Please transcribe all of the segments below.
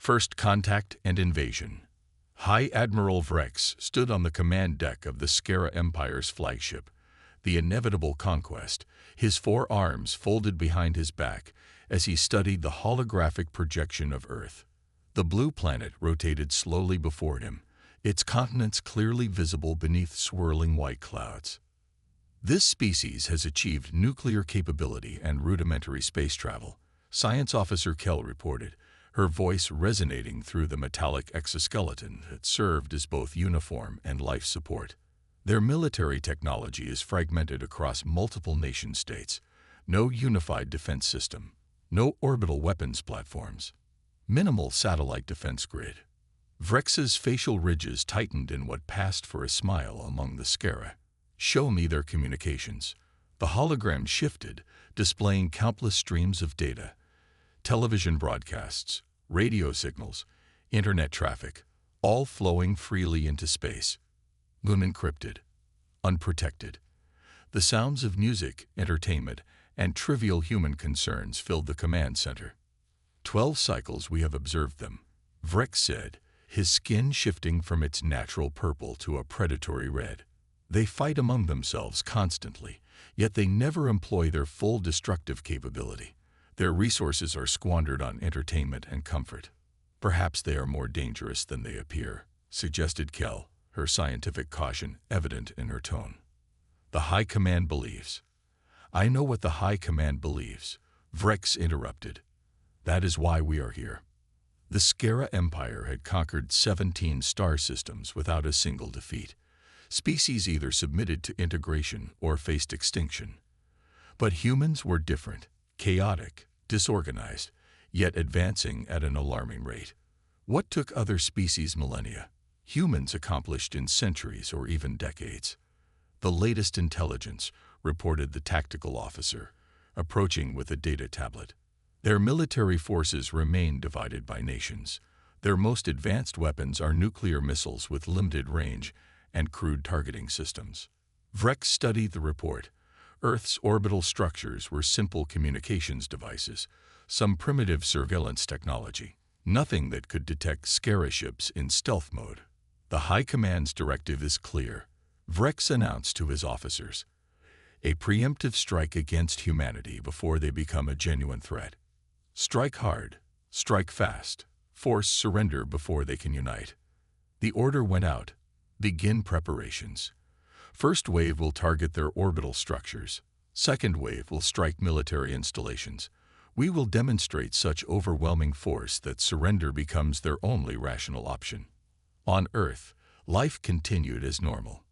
First contact and invasion. High Admiral Vrex stood on the command deck of the Skara Empire's flagship, the inevitable conquest, his 4 arms folded behind his back as he studied the holographic projection of Earth. The blue planet rotated slowly before him, its continents clearly visible beneath swirling white clouds. This species has achieved nuclear capability and rudimentary space travel, Science Officer Kell reported, her voice resonating through the metallic exoskeleton that served as both uniform and life support. Their military technology is fragmented across multiple nation-states, no unified defense system, no orbital weapons platforms, minimal satellite defense grid. Vrex's facial ridges tightened in what passed for a smile among the Skara. "Show me their communications." The hologram shifted, displaying countless streams of data. Television broadcasts, radio signals, internet traffic, all flowing freely into space. Unencrypted, unprotected. The sounds of music, entertainment, and trivial human concerns filled the command center. 12 cycles we have observed them, Vrex said, his skin shifting from its natural purple to a predatory red. They fight among themselves constantly, yet they never employ their full destructive capability. Their resources are squandered on entertainment and comfort. Perhaps they are more dangerous than they appear, suggested Kell, her scientific caution evident in her tone. The High Command believes. I know what the High Command believes, Vrex interrupted. That is why we are here. The Skara Empire had conquered 17 star systems without a single defeat. Species either submitted to integration or faced extinction. But humans were different. Chaotic, disorganized, yet advancing at an alarming rate. What took other species millennia, humans accomplished in centuries or even decades. The latest intelligence, reported the tactical officer, approaching with a data tablet. Their military forces remain divided by nations. Their most advanced weapons are nuclear missiles with limited range and crude targeting systems. Vrex studied the report. Earth's orbital structures were simple communications devices, some primitive surveillance technology, nothing that could detect Skara ships in stealth mode. The High Command's directive is clear, Vrex announced to his officers. A preemptive strike against humanity before they become a genuine threat. Strike hard, strike fast, force surrender before they can unite. The order went out. Begin preparations. First wave will target their orbital structures. Second wave will strike military installations. We will demonstrate such overwhelming force that surrender becomes their only rational option. On Earth, life continued as normal.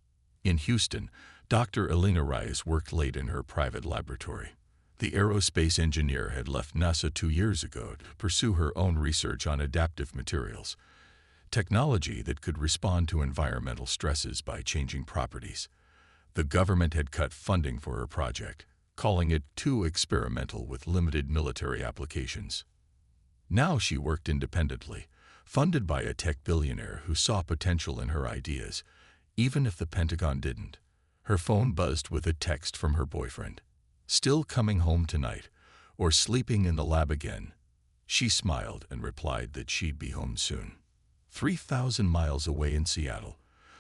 In Houston, Dr. Elena Reyes worked late in her private laboratory. The aerospace engineer had left NASA 2 years ago to pursue her own research on adaptive materials, technology that could respond to environmental stresses by changing properties. The government had cut funding for her project, calling it too experimental with limited military applications. Now she worked independently, funded by a tech billionaire who saw potential in her ideas, even if the Pentagon didn't. Her phone buzzed with a text from her boyfriend. Still coming home tonight, or sleeping in the lab again? She smiled and replied that she'd be home soon. 3,000 miles away in Seattle,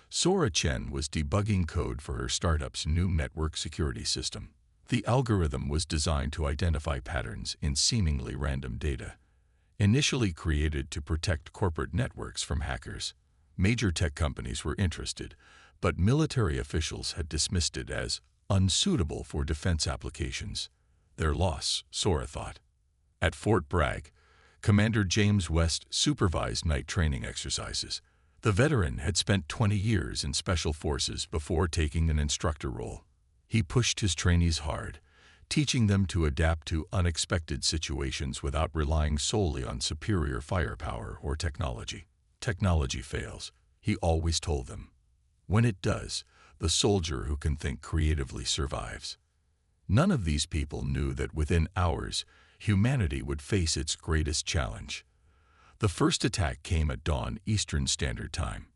Sora Chen was debugging code for her startup's new network security system. The algorithm was designed to identify patterns in seemingly random data. Initially created to protect corporate networks from hackers, major tech companies were interested, but military officials had dismissed it as unsuitable for defense applications. Their loss, Sora thought. At Fort Bragg, Commander James West supervised night training exercises. The veteran had spent 20 years in special forces before taking an instructor role. He pushed his trainees hard, teaching them to adapt to unexpected situations without relying solely on superior firepower or technology. Technology fails, he always told them. When it does, the soldier who can think creatively survives. None of these people knew that within hours, humanity would face its greatest challenge. The first attack came at dawn Eastern Standard Time.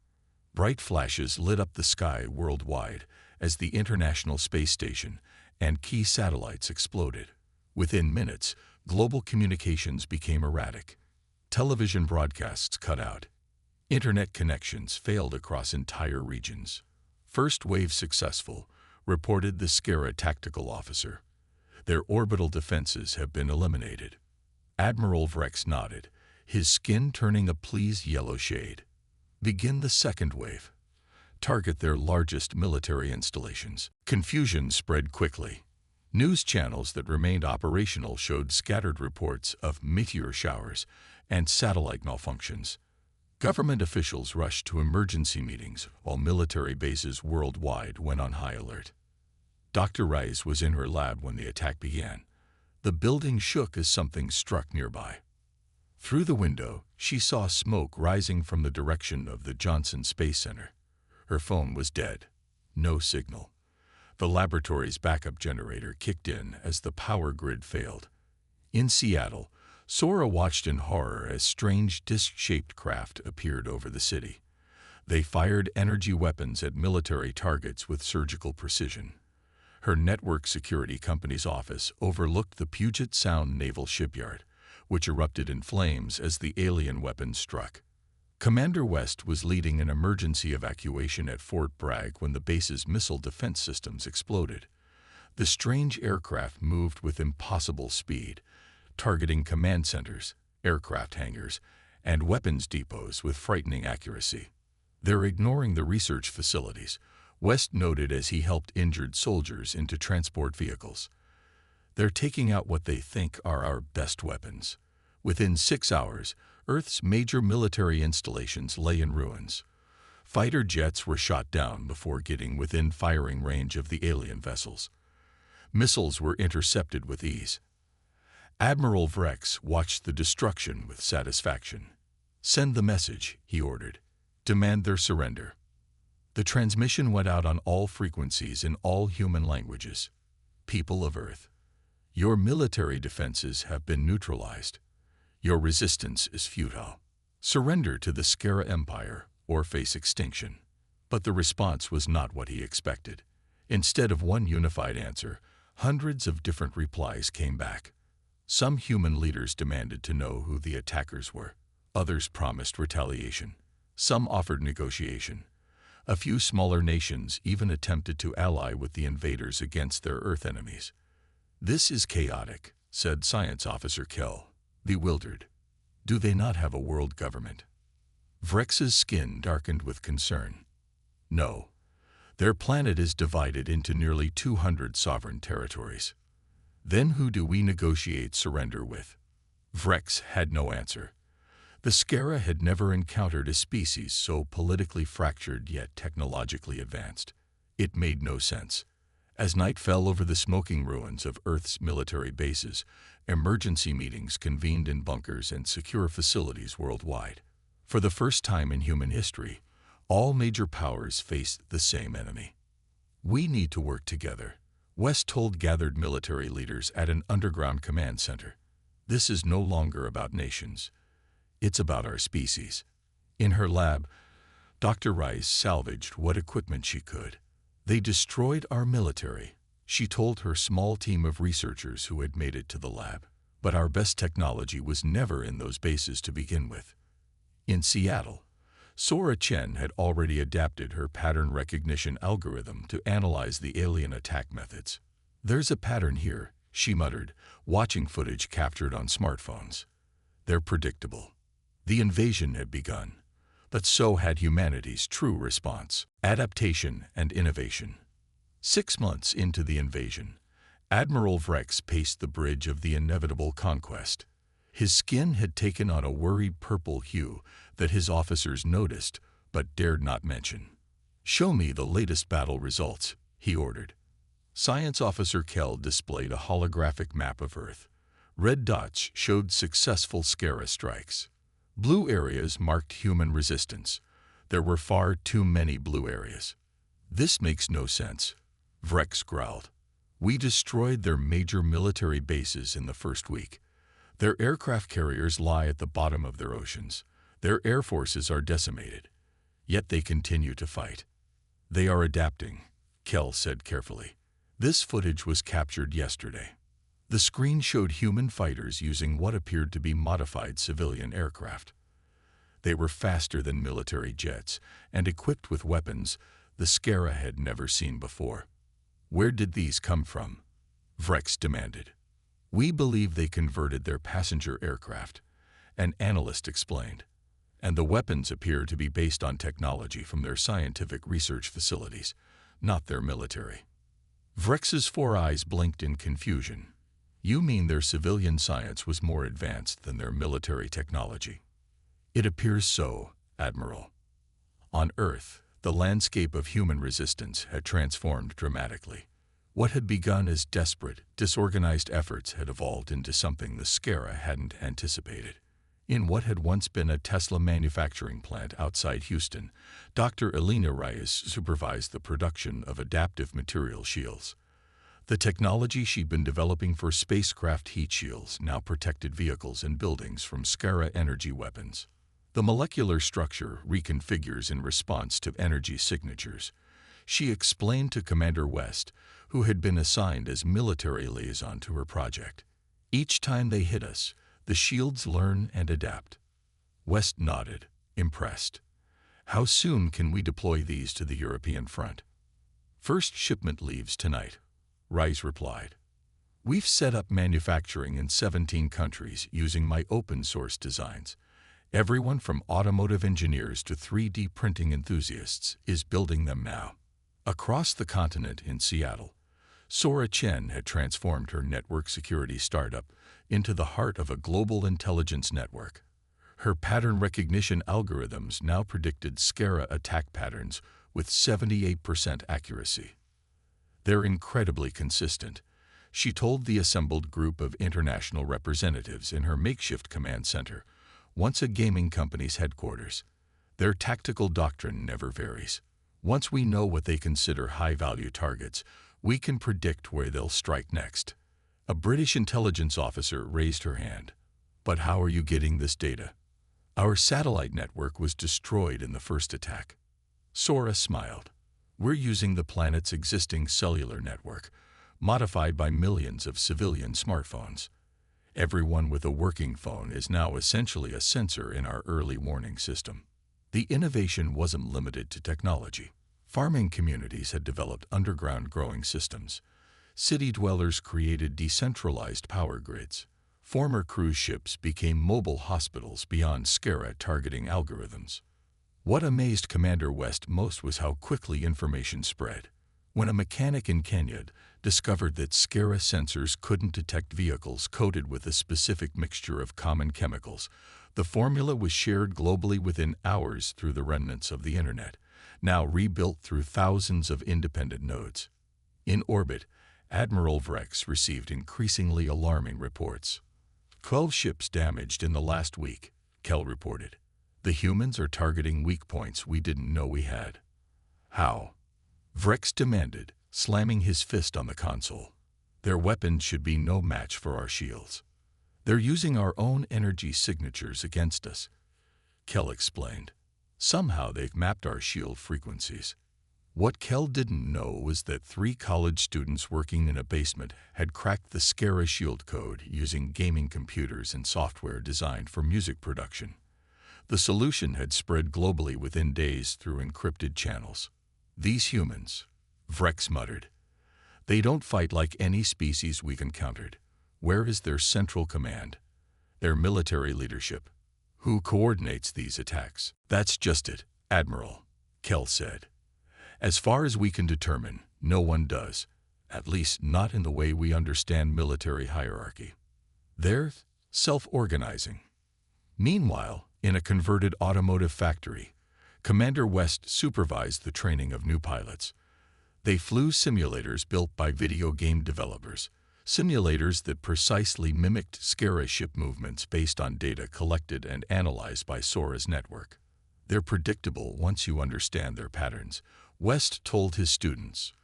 Bright flashes lit up the sky worldwide as the International Space Station and key satellites exploded. Within minutes, global communications became erratic. Television broadcasts cut out. Internet connections failed across entire regions. First wave successful, reported the Skara tactical officer. Their orbital defenses have been eliminated. Admiral Vrex nodded, his skin turning a pleased yellow shade. Begin the second wave. Target their largest military installations. Confusion spread quickly. News channels that remained operational showed scattered reports of meteor showers and satellite malfunctions. Government officials rushed to emergency meetings while military bases worldwide went on high alert. Dr. Rice was in her lab when the attack began. The building shook as something struck nearby. Through the window, she saw smoke rising from the direction of the Johnson Space Center. Her phone was dead. No signal. The laboratory's backup generator kicked in as the power grid failed. In Seattle, Sora watched in horror as strange disc-shaped craft appeared over the city. They fired energy weapons at military targets with surgical precision. Her network security company's office overlooked the Puget Sound Naval Shipyard, which erupted in flames as the alien weapons struck. Commander West was leading an emergency evacuation at Fort Bragg when the base's missile defense systems exploded. The strange aircraft moved with impossible speed, targeting command centers, aircraft hangars, and weapons depots with frightening accuracy. They're ignoring the research facilities, West noted as he helped injured soldiers into transport vehicles. They're taking out what they think are our best weapons. Within 6 hours, Earth's major military installations lay in ruins. Fighter jets were shot down before getting within firing range of the alien vessels. Missiles were intercepted with ease. Admiral Vrex watched the destruction with satisfaction. "Send the message," he ordered. "Demand their surrender." The transmission went out on all frequencies in all human languages. "People of Earth, your military defenses have been neutralized. Your resistance is futile. Surrender to the Skara Empire or face extinction." But the response was not what he expected. Instead of one unified answer, hundreds of different replies came back. Some human leaders demanded to know who the attackers were. Others promised retaliation. Some offered negotiation. A few smaller nations even attempted to ally with the invaders against their Earth enemies. "This is chaotic," said Science Officer Kell, bewildered. "Do they not have a world government?" Vrex's skin darkened with concern. "No. Their planet is divided into nearly 200 sovereign territories." "Then who do we negotiate surrender with?" Vrex had no answer. The Skara had never encountered a species so politically fractured yet technologically advanced. It made no sense. As night fell over the smoking ruins of Earth's military bases, emergency meetings convened in bunkers and secure facilities worldwide. For the first time in human history, all major powers faced the same enemy. "We need to work together," West told gathered military leaders at an underground command center. "This is no longer about nations. It's about our species." In her lab, Dr. Rice salvaged what equipment she could. "They destroyed our military," she told her small team of researchers who had made it to the lab. "But our best technology was never in those bases to begin with." In Seattle, Sora Chen had already adapted her pattern recognition algorithm to analyze the alien attack methods. "There's a pattern here," she muttered, watching footage captured on smartphones. "They're predictable." The invasion had begun, but so had humanity's true response: adaptation and innovation. 6 months into the invasion, Admiral Vrex paced the bridge of the inevitable conquest. His skin had taken on a worried purple hue that his officers noticed but dared not mention. "Show me the latest battle results," he ordered. Science Officer Kell displayed a holographic map of Earth. Red dots showed successful Skara strikes. Blue areas marked human resistance. There were far too many blue areas. "This makes no sense," Vrex growled. "We destroyed their major military bases in the first week. Their aircraft carriers lie at the bottom of their oceans. Their air forces are decimated. Yet they continue to fight." "They are adapting," Kell said carefully. "This footage was captured yesterday." The screen showed human fighters using what appeared to be modified civilian aircraft. They were faster than military jets and equipped with weapons the Skara had never seen before. Where did these come from? Vrex demanded. We believe they converted their passenger aircraft, an analyst explained, and the weapons appear to be based on technology from their scientific research facilities, not their military. Vrex's 4 eyes blinked in confusion. You mean their civilian science was more advanced than their military technology? It appears so, Admiral. On Earth, the landscape of human resistance had transformed dramatically. What had begun as desperate, disorganized efforts had evolved into something the Skara hadn't anticipated. In what had once been a Tesla manufacturing plant outside Houston, Dr. Elena Reyes supervised the production of adaptive material shields. The technology she'd been developing for spacecraft heat shields now protected vehicles and buildings from Skara energy weapons. The molecular structure reconfigures in response to energy signatures. She explained to Commander West, who had been assigned as military liaison to her project. Each time they hit us, the shields learn and adapt. West nodded, impressed. How soon can we deploy these to the European front? First shipment leaves tonight, Rice replied. We've set up manufacturing in 17 countries using my open-source designs. Everyone from automotive engineers to 3D printing enthusiasts is building them now. Across the continent in Seattle, Sora Chen had transformed her network security startup into the heart of a global intelligence network. Her pattern recognition algorithms now predicted Skara attack patterns with 78% accuracy. They're incredibly consistent, she told the assembled group of international representatives in her makeshift command center, once a gaming company's headquarters. Their tactical doctrine never varies. Once we know what they consider high-value targets, we can predict where they'll strike next. A British intelligence officer raised her hand. But how are you getting this data? Our satellite network was destroyed in the first attack. Sora smiled. We're using the planet's existing cellular network, modified by millions of civilian smartphones. Everyone with a working phone is now essentially a sensor in our early warning system. The innovation wasn't limited to technology. Farming communities had developed underground growing systems. City dwellers created decentralized power grids. Former cruise ships became mobile hospitals beyond Skara targeting algorithms. What amazed Commander West most was how quickly information spread. When a mechanic in Kenya discovered that Skara sensors couldn't detect vehicles coated with a specific mixture of common chemicals, the formula was shared globally within hours through the remnants of the Internet, now rebuilt through thousands of independent nodes. In orbit, Admiral Vrex received increasingly alarming reports. 12 ships damaged in the last week, Kell reported. The humans are targeting weak points we didn't know we had. How? Vrex demanded, slamming his fist on the console. Their weapons should be no match for our shields. They're using our own energy signatures against us, Kell explained. Somehow they've mapped our shield frequencies. What Kell didn't know was that 3 college students working in a basement had cracked the Skara shield code using gaming computers and software designed for music production. The solution had spread globally within days through encrypted channels. These humans, Vrex muttered. They don't fight like any species we've encountered. Where is their central command? Their military leadership? Who coordinates these attacks? That's just it, Admiral, Kell said. As far as we can determine, no one does, at least not in the way we understand military hierarchy. They're self-organizing. Meanwhile, in a converted automotive factory, Commander West supervised the training of new pilots. They flew simulators built by video game developers, simulators that precisely mimicked Skara ship movements based on data collected and analyzed by Sora's network. They're predictable once you understand their patterns, West told his students.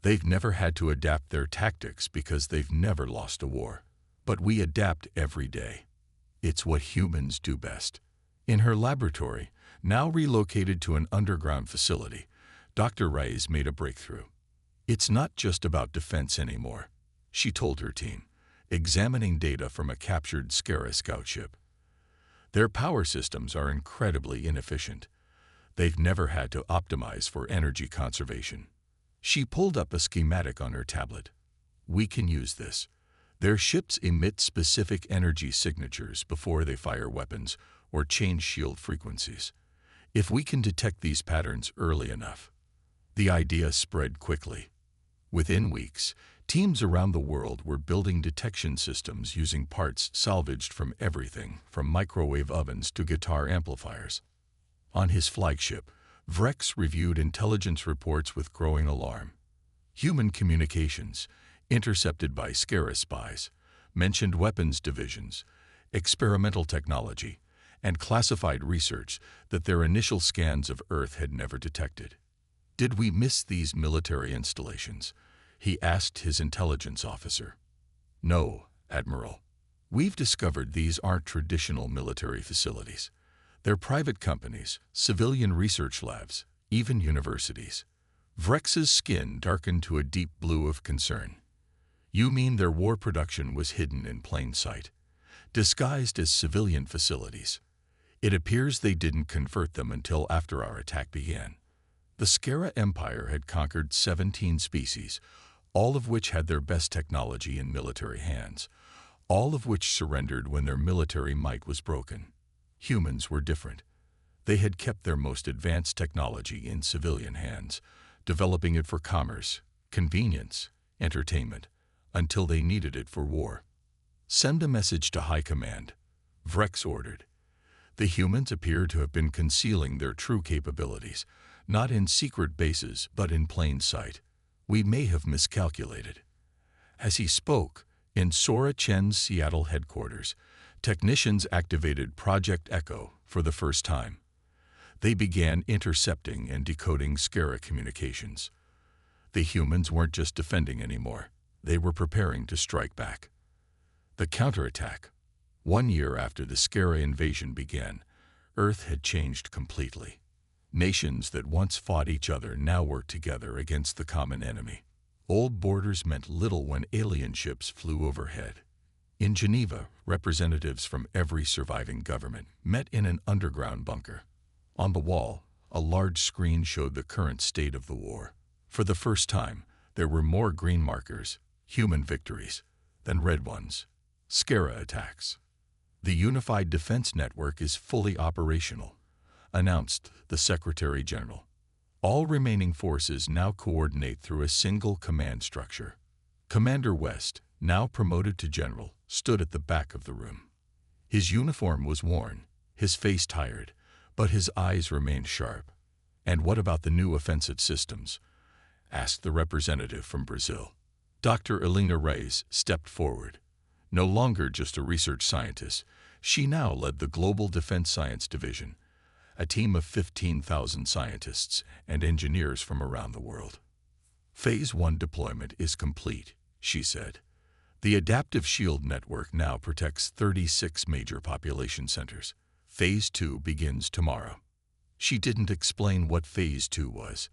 They've never had to adapt their tactics because they've never lost a war. But we adapt every day. It's what humans do best. In her laboratory, now relocated to an underground facility, Dr. Reyes made a breakthrough. It's not just about defense anymore, she told her team. examining data from a captured Skara scout ship. Their power systems are incredibly inefficient. They've never had to optimize for energy conservation. She pulled up a schematic on her tablet. We can use this. Their ships emit specific energy signatures before they fire weapons or change shield frequencies. If we can detect these patterns early enough. The idea spread quickly. Within weeks, teams around the world were building detection systems using parts salvaged from everything from microwave ovens to guitar amplifiers. On his flagship, Vrex reviewed intelligence reports with growing alarm. Human communications, intercepted by Skara spies, mentioned weapons divisions, experimental technology, and classified research that their initial scans of Earth had never detected. Did we miss these military installations? He asked his intelligence officer. No, Admiral. We've discovered these aren't traditional military facilities. They're private companies, civilian research labs, even universities. Vrex's skin darkened to a deep blue of concern. You mean their war production was hidden in plain sight, disguised as civilian facilities? It appears they didn't convert them until after our attack began. The Skara Empire had conquered 17 species, all of which had their best technology in military hands, all of which surrendered when their military might was broken. Humans were different. They had kept their most advanced technology in civilian hands, developing it for commerce, convenience, entertainment, until they needed it for war. Send a message to High Command, Vrex ordered. The humans appear to have been concealing their true capabilities, not in secret bases but in plain sight. We may have miscalculated. As he spoke, in Sora Chen's Seattle headquarters, technicians activated Project Echo for the first time. They began intercepting and decoding Skara communications. The humans weren't just defending anymore. They were preparing to strike back. The counterattack. 1 year after the Skara invasion began, Earth had changed completely. Nations that once fought each other now worked together against the common enemy. Old borders meant little when alien ships flew overhead. In Geneva, representatives from every surviving government met in an underground bunker. On the wall, a large screen showed the current state of the war. For the first time, there were more green markers, human victories, than red ones, Skara attacks. The Unified Defense Network is fully operational, announced the Secretary General. All remaining forces now coordinate through a single command structure. Commander West, now promoted to general, stood at the back of the room. His uniform was worn, his face tired, but his eyes remained sharp. And what about the new offensive systems? Asked the representative from Brazil. Dr. Elena Reyes stepped forward. No longer just a research scientist, she now led the Global Defense Science Division, a team of 15,000 scientists and engineers from around the world. Phase 1 deployment is complete, she said. The adaptive shield network now protects 36 major population centers. Phase 2 begins tomorrow. She didn't explain what Phase 2 was.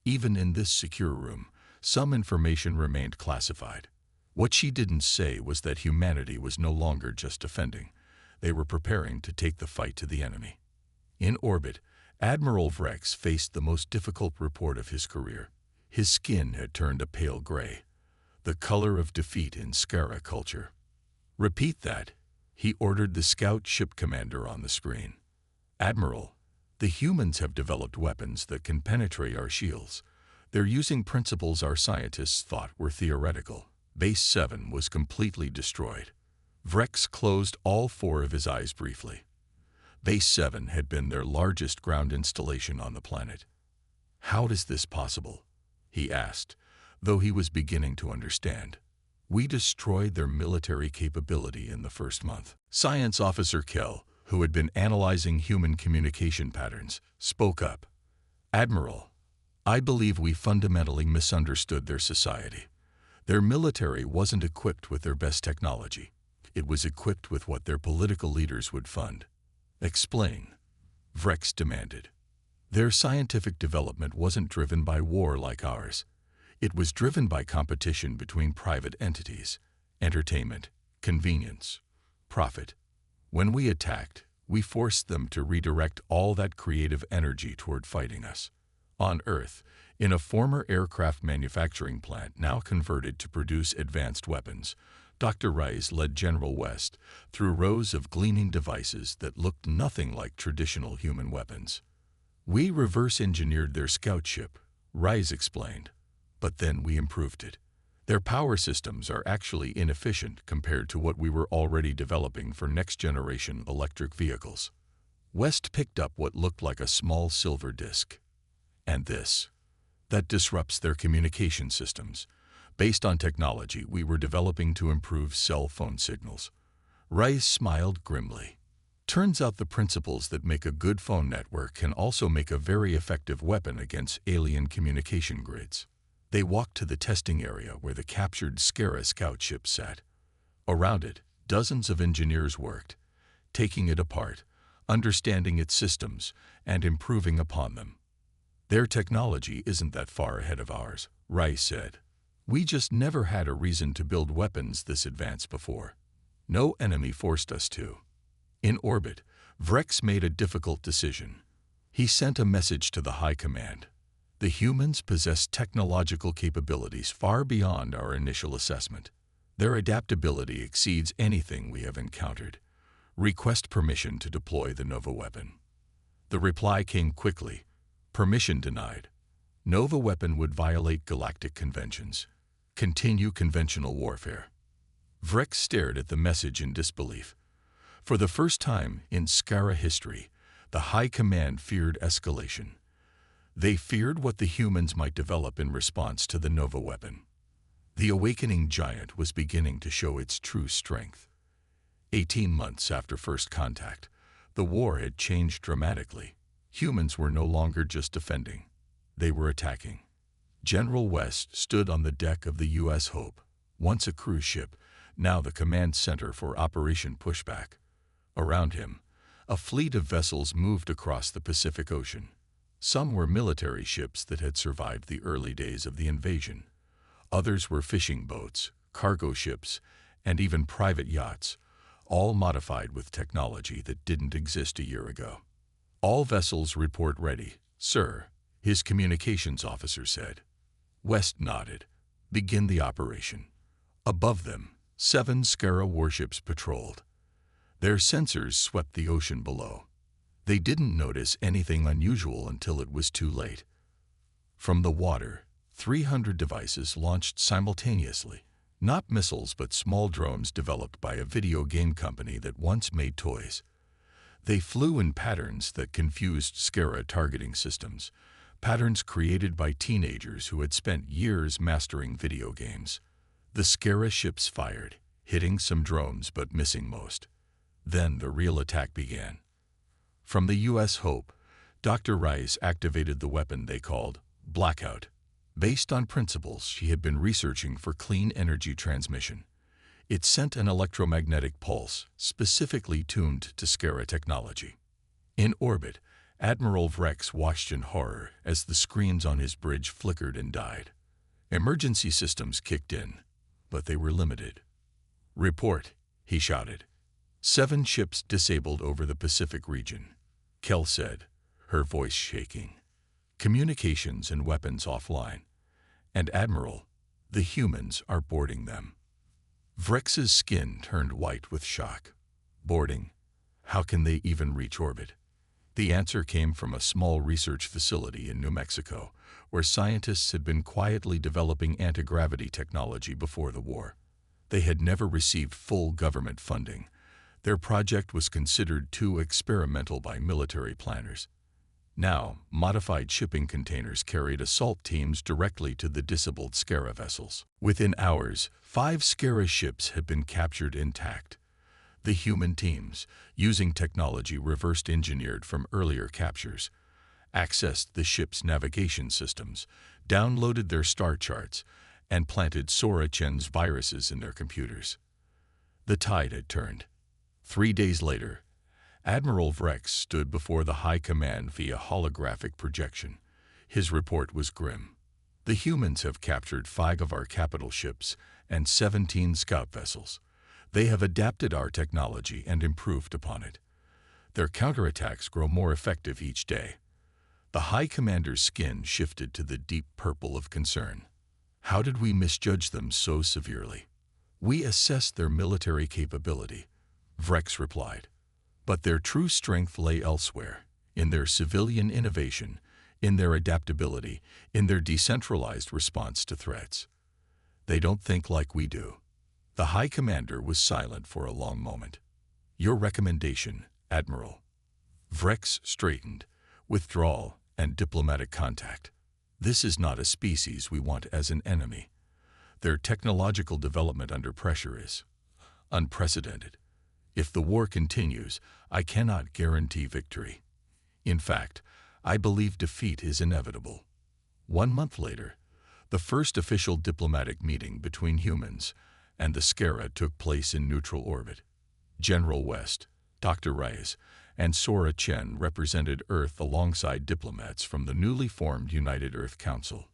Even in this secure room, some information remained classified. What she didn't say was that humanity was no longer just defending. They were preparing to take the fight to the enemy. In orbit, Admiral Vrex faced the most difficult report of his career. His skin had turned a pale gray, the color of defeat in Skara culture. Repeat that, he ordered the scout ship commander on the screen. Admiral, the humans have developed weapons that can penetrate our shields. They're using principles our scientists thought were theoretical. Base 7 was completely destroyed. Vrex closed all 4 of his eyes briefly. Base 7 had been their largest ground installation on the planet. How is this possible? He asked, though he was beginning to understand. We destroyed their military capability in the first month. Science Officer Kell, who had been analyzing human communication patterns, spoke up. Admiral, I believe we fundamentally misunderstood their society. Their military wasn't equipped with their best technology. It was equipped with what their political leaders would fund. Explain, Vrex demanded. Their scientific development wasn't driven by war like ours. It was driven by competition between private entities, entertainment, convenience, profit. When we attacked, we forced them to redirect all that creative energy toward fighting us. On Earth, in a former aircraft manufacturing plant now converted to produce advanced weapons, Dr. Rice led General West through rows of gleaming devices that looked nothing like traditional human weapons. "We reverse-engineered their scout ship," Rice explained, "but then we improved it. Their power systems are actually inefficient compared to what we were already developing for next-generation electric vehicles." West picked up what looked like a small silver disc. "And this? That disrupts their communication systems, based on technology we were developing to improve cell phone signals." Rice smiled grimly. "Turns out the principles that make a good phone network can also make a very effective weapon against alien communication grids." They walked to the testing area where the captured Skara scout ship sat. Around it, dozens of engineers worked, taking it apart, understanding its systems, and improving upon them. "Their technology isn't that far ahead of ours," Rice said. "We just never had a reason to build weapons this advanced before. No enemy forced us to." In orbit, Vrex made a difficult decision. He sent a message to the High Command. "The humans possess technological capabilities far beyond our initial assessment. Their adaptability exceeds anything we have encountered. Request permission to deploy the Nova weapon." The reply came quickly. "Permission denied. Nova weapon would violate galactic conventions. Continue conventional warfare." Vrex stared at the message in disbelief. For the first time in Skara history, the High Command feared escalation. They feared what the humans might develop in response to the Nova weapon. The awakening giant was beginning to show its true strength. 18 months after first contact, the war had changed dramatically. Humans were no longer just defending. They were attacking. General West stood on the deck of the U.S. Hope, once a cruise ship, now the command center for Operation Pushback. Around him, a fleet of vessels moved across the Pacific Ocean. Some were military ships that had survived the early days of the invasion. Others were fishing boats, cargo ships, and even private yachts, all modified with technology that didn't exist a year ago. "All vessels report ready, sir," his communications officer said. West nodded. "Begin the operation." Above them, 7 Skara warships patrolled. Their sensors swept the ocean below. They didn't notice anything unusual until it was too late. From the water, 300 devices launched simultaneously. Not missiles, but small drones developed by a video game company that once made toys. They flew in patterns that confused Skara targeting systems, patterns created by teenagers who had spent years mastering video games. The Skara ships fired, hitting some drones but missing most. Then the real attack began. From the U.S. Hope, Dr. Rice activated the weapon they called Blackout, based on principles she had been researching for clean energy transmission. It sent an electromagnetic pulse, specifically tuned to Skara technology. In orbit, Admiral Vrex watched in horror as the screens on his bridge flickered and died. Emergency systems kicked in, but they were limited. "Report," he shouted. 7 ships disabled over the Pacific region. Kell said, her voice shaking. "Communications and weapons offline. And Admiral, the humans are boarding them." Vrex's skin turned white with shock. "Boarding? How can they even reach orbit?" The answer came from a small research facility in New Mexico, where scientists had been quietly developing anti-gravity technology before the war. They had never received full government funding. Their project was considered too experimental by military planners. Now, modified shipping containers carried assault teams directly to the disabled Skara vessels. Within hours, 5 Skara ships had been captured intact. The human teams, using technology reversed engineered from earlier captures, accessed the ship's navigation systems, downloaded their star charts, and planted Sorachen's viruses in their computers. The tide had turned. 3 days later, Admiral Vrex stood before the High Command via holographic projection. His report was grim. "The humans have captured 5 of our capital ships and 17 scout vessels. They have adapted our technology and improved upon it. Their counterattacks grow more effective each day. The High Commander's skin shifted to the deep purple of concern. How did we misjudge them so severely? We assessed their military capability, Vrex replied. But their true strength lay elsewhere, in their civilian innovation, in their adaptability, in their decentralized response to threats. They don't think like we do. The High Commander was silent for a long moment. Your recommendation, Admiral. Vrex straightened. Withdrawal and diplomatic contact. This is not a species we want as an enemy. Their technological development under pressure is unprecedented. If the war continues, I cannot guarantee victory. In fact, I believe defeat is inevitable. 1 month later, the first official diplomatic meeting between humans and the Skara took place in neutral orbit. General West, Dr. Reyes, and Sora Chen represented Earth alongside diplomats from the newly formed United Earth Council.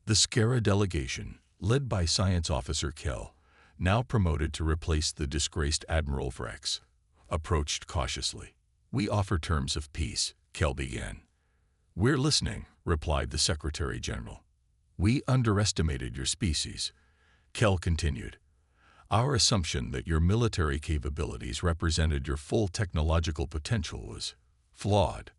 The Skara delegation, led by Science Officer Kell, now promoted to replace the disgraced Admiral Vrex, approached cautiously. We offer terms of peace, Kell began. We're listening, replied the Secretary General. We underestimated your species, Kell continued. Our assumption that your military capabilities represented your full technological potential was flawed.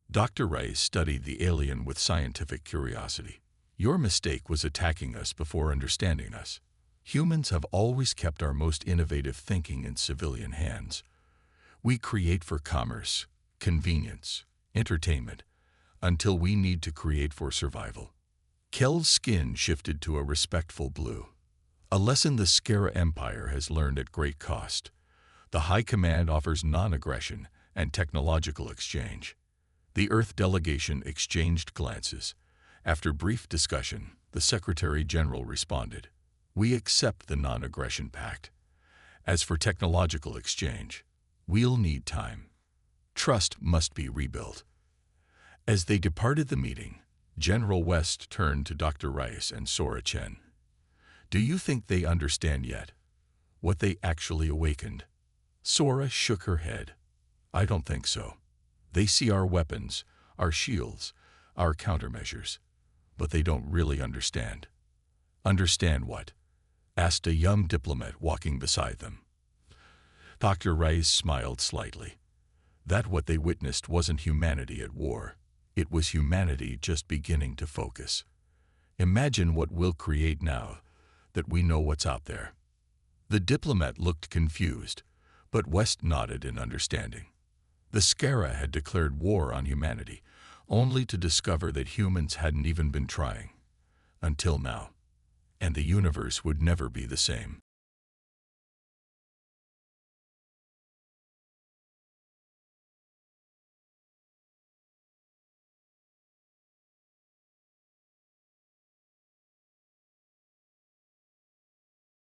Dr. Reyes studied the alien with scientific curiosity. Your mistake was attacking us before understanding us. Humans have always kept our most innovative thinking in civilian hands. We create for commerce, convenience, entertainment, until we need to create for survival. Kell's skin shifted to a respectful blue. A lesson the Skara Empire has learned at great cost. The High Command offers non-aggression and technological exchange. The Earth delegation exchanged glances. After brief discussion, the Secretary General responded, We accept the non-aggression pact. As for technological exchange, we'll need time. Trust must be rebuilt. As they departed the meeting, General West turned to Dr. Reyes and Sora Chen. Do you think they understand yet what they actually awakened? Sora shook her head. I don't think so. They see our weapons, our shields, our countermeasures, but they don't really understand. Understand what? Asked a young diplomat walking beside them. Dr. Reyes smiled slightly. That what they witnessed wasn't humanity at war. It was humanity just beginning to focus. Imagine what we'll create now that we know what's out there. The diplomat looked confused, but West nodded in understanding. The Skara had declared war on humanity, only to discover that humans hadn't even been trying. Until now. And the universe would never be the same.